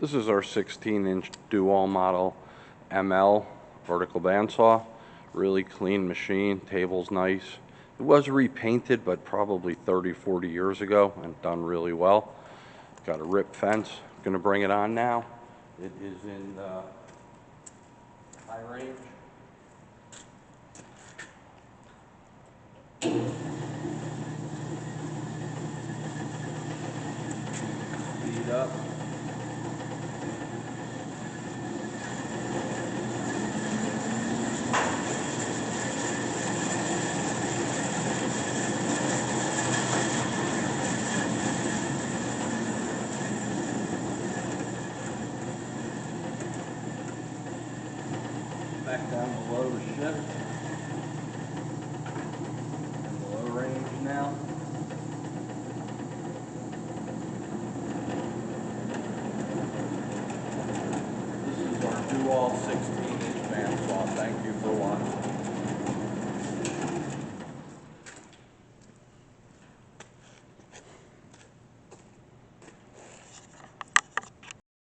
This is our 16-inch Doall model ML vertical bandsaw. Really clean machine, table's nice. It was repainted, but probably 30-40 years ago, and done really well. Got a rip fence. Gonna bring it on now. It is in high range. Speed up. Back down below the shift. And low range now. This is our Doall 16-inch bandsaw. Thank you for watching.